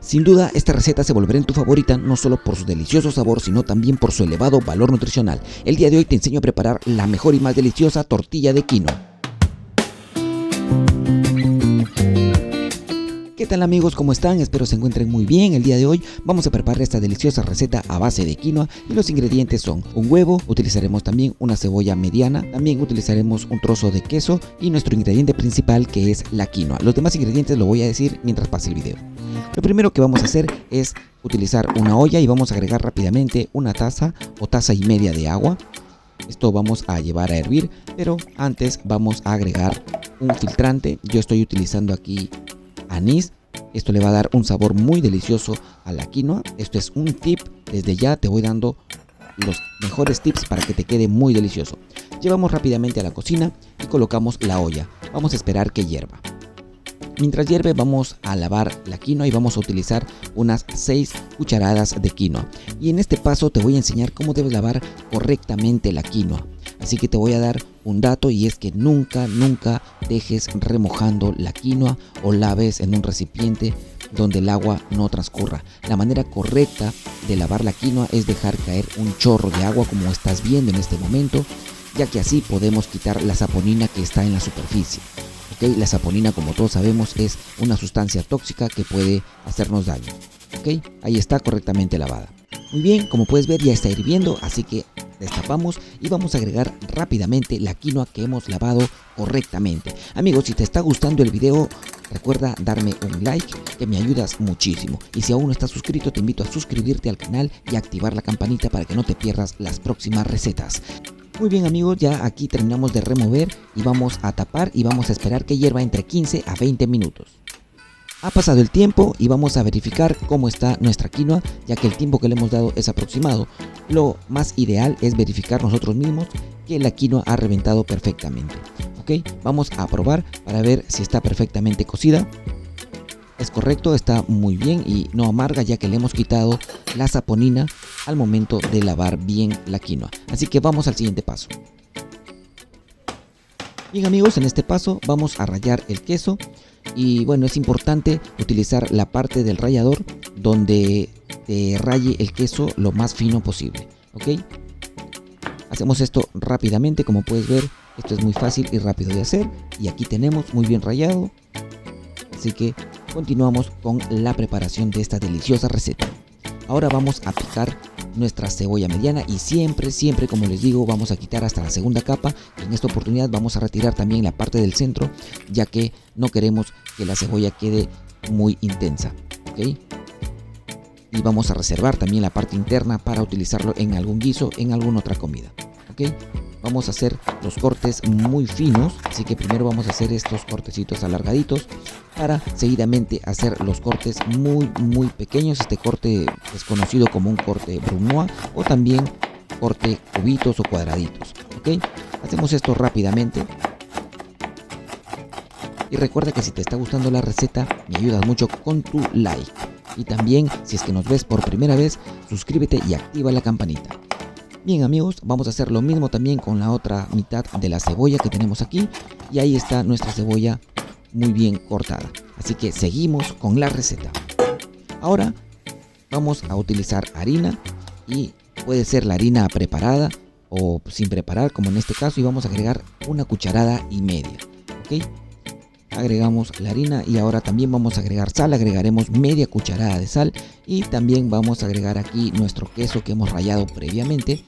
Sin duda, esta receta se volverá en tu favorita no solo por su delicioso sabor, sino también por su elevado valor nutricional. El día de hoy te enseño a preparar la mejor y más deliciosa tortilla de quinoa. ¿Qué tal amigos? ¿Cómo están? Espero se encuentren muy bien. El día de hoy vamos a preparar esta deliciosa receta a base de quinoa y los ingredientes son un huevo, utilizaremos también una cebolla mediana, también utilizaremos un trozo de queso y nuestro ingrediente principal que es la quinoa. Los demás ingredientes lo voy a decir mientras pase el video. Lo primero que vamos a hacer es utilizar una olla y vamos a agregar rápidamente una taza o taza y media de agua. Esto vamos a llevar a hervir, pero antes vamos a agregar un filtrante. Yo estoy utilizando aquí anís. Esto le va a dar un sabor muy delicioso a la quinoa. Esto es un tip, desde ya te voy dando los mejores tips para que te quede muy delicioso. Llevamos rápidamente a la cocina y colocamos la olla. Vamos a esperar que hierva. Mientras hierve vamos a lavar la quinoa y vamos a utilizar unas 6 cucharadas de quinoa. Y en este paso te voy a enseñar cómo debes lavar correctamente la quinoa. Así que te voy a dar un dato y es que nunca dejes remojando la quinoa o laves en un recipiente donde el agua no transcurra. La manera correcta de lavar la quinoa es dejar caer un chorro de agua como estás viendo en este momento, ya que así podemos quitar la saponina que está en la superficie. ¿Okay? La saponina, como todos sabemos, es una sustancia tóxica que puede hacernos daño. ¿Okay? Ahí está correctamente lavada. Muy bien, como puedes ver ya está hirviendo, así que destapamos y vamos a agregar rápidamente la quinoa que hemos lavado correctamente. Amigos, si te está gustando el video, recuerda darme un like que me ayudas muchísimo. Y si aún no estás suscrito, te invito a suscribirte al canal y activar la campanita para que no te pierdas las próximas recetas. Muy bien amigos, ya aquí terminamos de remover y vamos a tapar y vamos a esperar que hierva entre 15 a 20 minutos. Ha pasado el tiempo y vamos a verificar cómo está nuestra quinoa, ya que el tiempo que le hemos dado es aproximado. Lo más ideal es verificar nosotros mismos que la quinoa ha reventado perfectamente. ¿Ok? Vamos a probar para ver si está perfectamente cocida. Es correcto, está muy bien y no amarga, ya que le hemos quitado la saponina al momento de lavar bien la quinoa. Así que vamos al siguiente paso. Bien amigos, en este paso vamos a rallar el queso. Y bueno, es importante utilizar la parte del rallador donde te raye el queso lo más fino posible. ¿Ok? Hacemos esto rápidamente, como puedes ver, esto es muy fácil y rápido de hacer. Y aquí tenemos muy bien rallado. Así que continuamos con la preparación de esta deliciosa receta. Ahora vamos a picar nuestra cebolla mediana y siempre como les digo, vamos a quitar hasta la segunda capa. En esta oportunidad vamos a retirar también la parte del centro, ya que no queremos que la cebolla quede muy intensa. ¿Okay? Y vamos a reservar también la parte interna para utilizarlo en algún guiso, en alguna otra comida. ¿Okay? Vamos a hacer los cortes muy finos, así que primero vamos a hacer estos cortecitos alargaditos para seguidamente hacer los cortes muy pequeños. Este corte es conocido como un corte brunoise o también corte cubitos o cuadraditos. ¿Ok? Hacemos esto rápidamente. Y recuerda que si te está gustando la receta, me ayudas mucho con tu like. Y también, si es que nos ves por primera vez, suscríbete y activa la campanita. Bien amigos, vamos a hacer lo mismo también con la otra mitad de la cebolla que tenemos aquí. Y ahí está nuestra cebolla muy bien cortada. Así que seguimos con la receta. Ahora vamos a utilizar harina y puede ser la harina preparada o sin preparar, como en este caso, y vamos a agregar una cucharada y media. ¿Ok? Agregamos la harina y ahora también vamos a agregar sal. Agregaremos media cucharada de sal y también vamos a agregar aquí nuestro queso que hemos rallado previamente.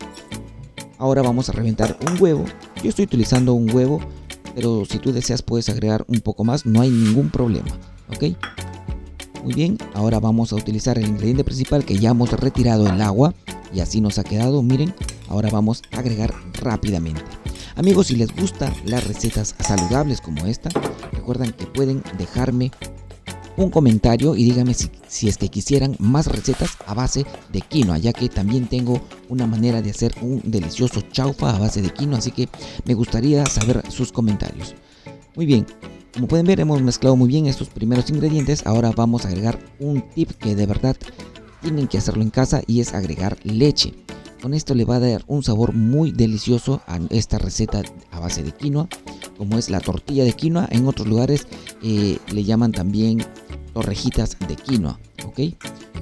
Ahora vamos a reventar un huevo. Yo estoy utilizando un huevo, pero si tú deseas puedes agregar un poco más, no hay ningún problema. ¿Ok? Muy bien, ahora vamos a utilizar el ingrediente principal que ya hemos retirado el agua y así nos ha quedado. Miren, ahora vamos a agregar rápidamente. Amigos, si les gustan las recetas saludables como esta, recuerden que pueden dejarme un comentario y díganme si es que quisieran más recetas a base de quinoa, ya que también tengo una manera de hacer un delicioso chaufa a base de quinoa, así que me gustaría saber sus comentarios. Muy bien, como pueden ver hemos mezclado muy bien estos primeros ingredientes. Ahora vamos a agregar un tip que de verdad tienen que hacerlo en casa y es agregar leche. Con esto le va a dar un sabor muy delicioso a esta receta a base de quinoa, como es la tortilla de quinoa. En otros lugares le llaman también torrejitas de quinoa, ¿ok? ¿ok?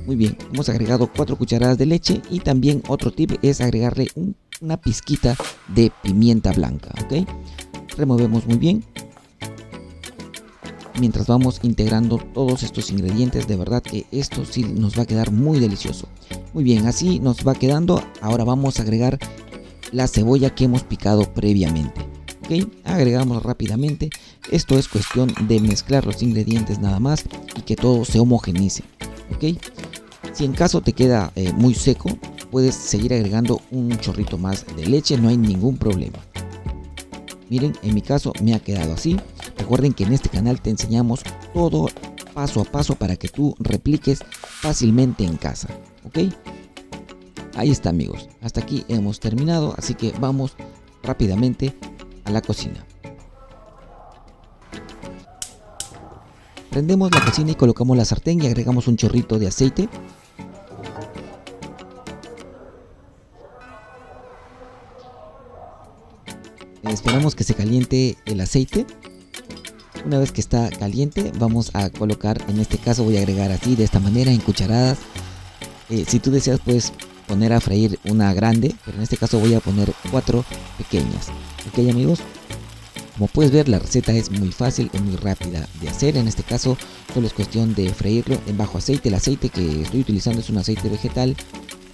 Muy bien, hemos agregado 4 cucharadas de leche y también otro tip es agregarle una pizquita de pimienta blanca, ¿ok? Removemos muy bien. Mientras vamos integrando todos estos ingredientes, de verdad que esto sí nos va a quedar muy delicioso. Muy bien, así nos va quedando. Ahora vamos a agregar la cebolla que hemos picado previamente. Ok, agregamos rápidamente. Esto es cuestión de mezclar los ingredientes nada más y que todo se homogeneice. Ok, si en caso te queda muy seco, puedes seguir agregando un chorrito más de leche, no hay ningún problema. Miren, en mi caso me ha quedado así. Recuerden que en este canal te enseñamos todo paso a paso para que tú repliques fácilmente en casa. Ok, ahí está, amigos. Hasta aquí hemos terminado, así que vamos rápidamente a la cocina. Prendemos la cocina y colocamos la sartén y agregamos un chorrito de aceite. Esperamos que se caliente el aceite. Una vez que está caliente, vamos a colocar, en este caso voy a agregar así, de esta manera, en cucharadas. Si tú deseas, puedes poner a freír una grande, pero en este caso voy a poner 4 pequeñas. Ok, amigos, como puedes ver, la receta es muy fácil y muy rápida de hacer. En este caso solo es cuestión de freírlo en bajo aceite. El aceite que estoy utilizando es un aceite vegetal,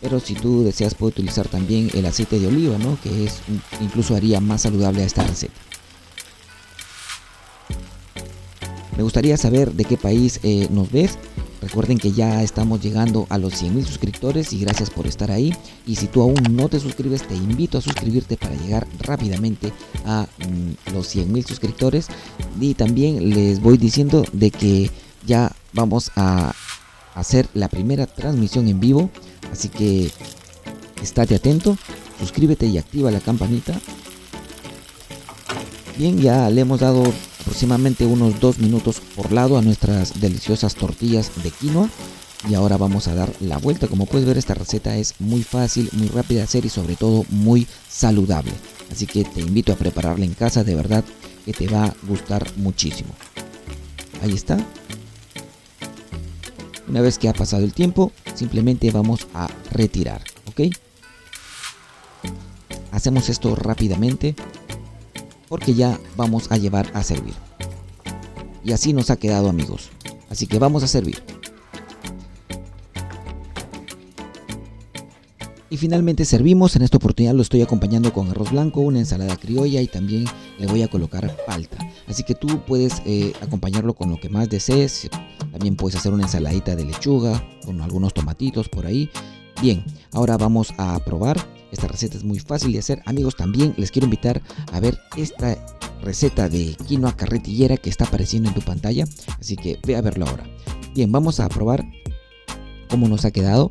pero si tú deseas puedes utilizar también el aceite de oliva, ¿no? Que es incluso haría más saludable a esta receta. Me gustaría saber de qué país nos ves. Recuerden que ya estamos llegando a los 100.000 suscriptores y gracias por estar ahí. Y si tú aún no te suscribes, te invito a suscribirte para llegar rápidamente a los 100.000 suscriptores. Y también les voy diciendo de que ya vamos a hacer la primera transmisión en vivo. Así que estate atento, suscríbete y activa la campanita. Bien, ya le hemos dado aproximadamente unos 2 minutos por lado a nuestras deliciosas tortillas de quinoa y ahora vamos a dar la vuelta. Como puedes ver, esta receta es muy fácil, muy rápida de hacer y sobre todo muy saludable, así que te invito a prepararla en casa, de verdad que te va a gustar muchísimo. Ahí está. Una vez que ha pasado el tiempo, simplemente vamos a retirar, ¿ok? Hacemos esto rápidamente porque ya vamos a llevar a servir. Y así nos ha quedado, amigos. Así que vamos a servir. Y finalmente servimos. En esta oportunidad lo estoy acompañando con arroz blanco, una ensalada criolla y también le voy a colocar palta. Así que tú puedes acompañarlo con lo que más desees. También puedes hacer una ensaladita de lechuga con algunos tomatitos por ahí. Bien, ahora vamos a probar. Esta receta es muy fácil de hacer. Amigos, también les quiero invitar a ver esta receta de quinoa carretillera que está apareciendo en tu pantalla. Así que ve a verlo ahora. Bien, vamos a probar cómo nos ha quedado.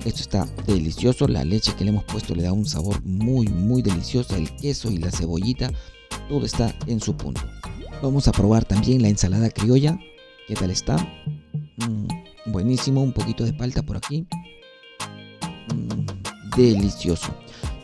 Esto está delicioso. La leche que le hemos puesto le da un sabor muy delicioso. El queso y la cebollita, todo está en su punto. Vamos a probar también la ensalada criolla. ¿Qué tal está? Buenísimo. Un poquito de palta por aquí. Delicioso.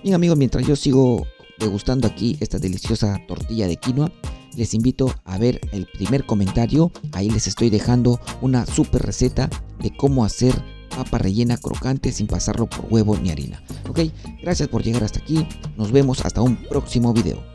Bien, amigos, mientras yo sigo degustando aquí esta deliciosa tortilla de quinoa, les invito a ver el primer comentario. Ahí les estoy dejando una super receta de cómo hacer papa rellena crocante sin pasarlo por huevo ni harina. Ok, gracias por llegar hasta aquí. Nos vemos hasta un próximo video.